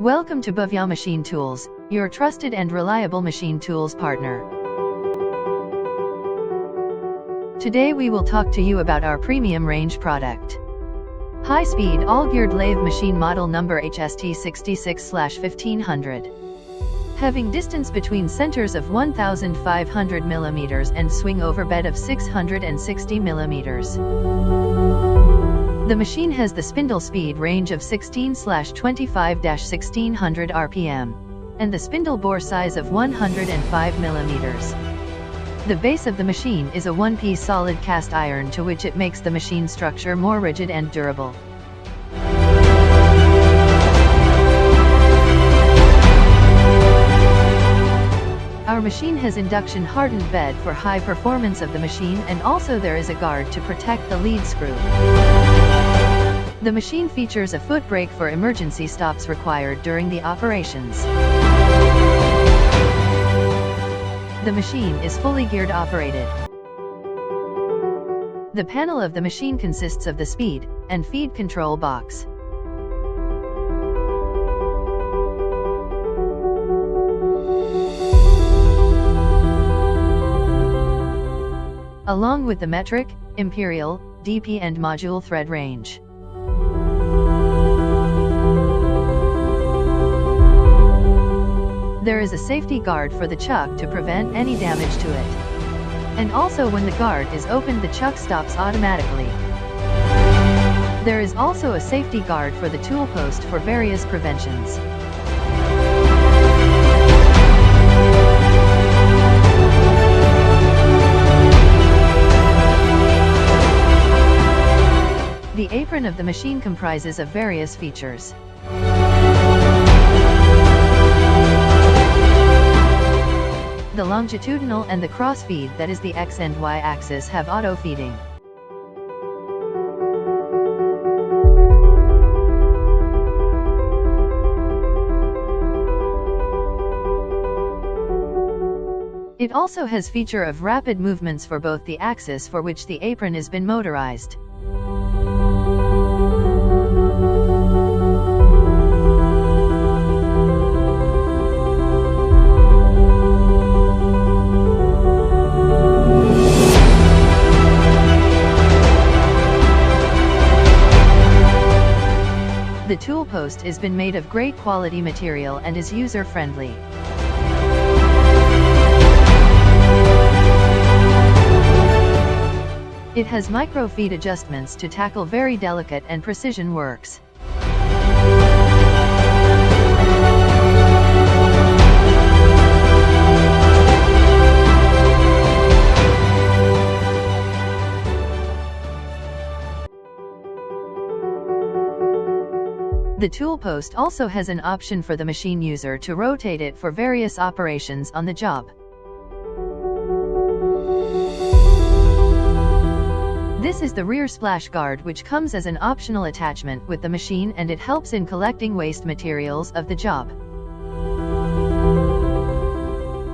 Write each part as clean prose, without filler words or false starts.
Welcome to Bhavya Machine Tools, your trusted and reliable machine tools partner. Today we will talk to you about our premium range product. High-speed all-geared lathe machine model number HST66/1500. Having distance between centers of 1,500 mm and swing over bed of 660 mm. The machine has the spindle speed range of 16/25-1600 RPM, and the spindle bore size of 105 mm. The base of the machine is a one-piece solid cast iron to which it makes the machine structure more rigid and durable. Our machine has induction hardened bed for high performance of the machine, and also there is a guard to protect the lead screw. The machine features a foot brake for emergency stops required during the operations. The machine is fully geared operated. The panel of the machine consists of the speed and feed control box. Along with the metric, Imperial, DP and module thread range. There is a safety guard for the chuck to prevent any damage to it. And also when the guard is opened, the chuck stops automatically. There is also a safety guard for the tool post for various preventions. The apron of the machine comprises of various features. The longitudinal and the cross feed, that is the X and Y axis, have auto feeding. It also has feature of rapid movements for both the axis, for which the apron has been motorized. The tool post has been made of great quality material and is user-friendly. It has micro-feed adjustments to tackle very delicate and precision works. The tool post also has an option for the machine user to rotate it for various operations on the job. This is the rear splash guard, which comes as an optional attachment with the machine, and it helps in collecting waste materials of the job.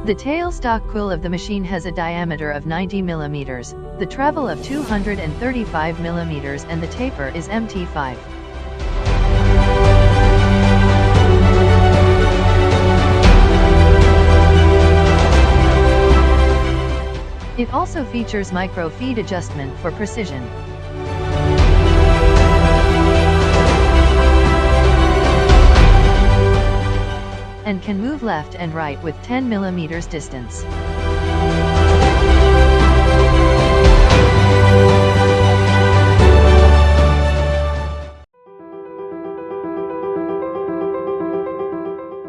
The tailstock quill of the machine has a diameter of 90 mm, the travel of 235 mm, and the taper is MT5. It also features micro-feed adjustment for precision. And can move left and right with 10 mm distance.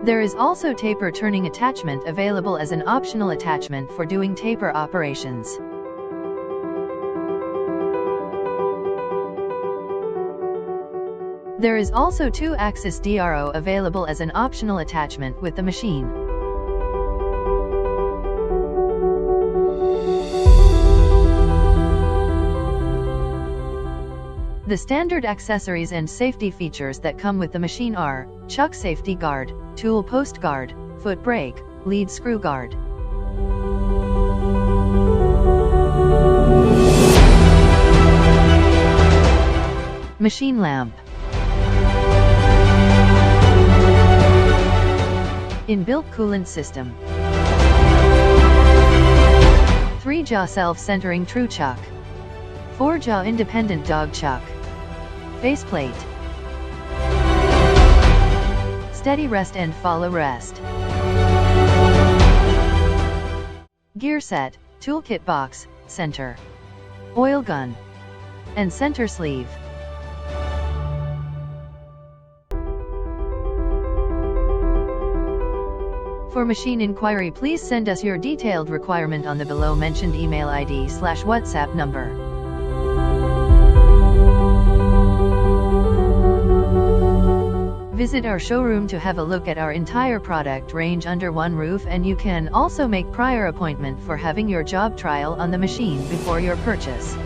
There is also taper turning attachment available as an optional attachment for doing taper operations. There is also 2-axis DRO available as an optional attachment with the machine. The standard accessories and safety features that come with the machine are chuck safety guard, tool post guard, foot brake, lead screw guard. Machine lamp. Inbuilt coolant system. 3-jaw self-centering true chuck. 4-jaw independent dog chuck. Faceplate. Steady rest and follow rest. Gear set, toolkit box, center. Oil gun. And center sleeve. For machine inquiry, please send us your detailed requirement on the below mentioned email ID/WhatsApp number. Visit our showroom to have a look at our entire product range under one roof, and you can also make prior appointment for having your job trial on the machine before your purchase.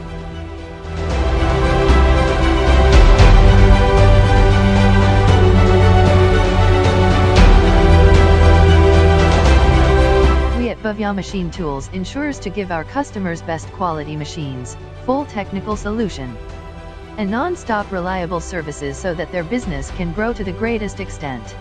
Bhavya Machine Tools ensures to give our customers best quality machines, full technical solution, and non-stop reliable services so that their business can grow to the greatest extent.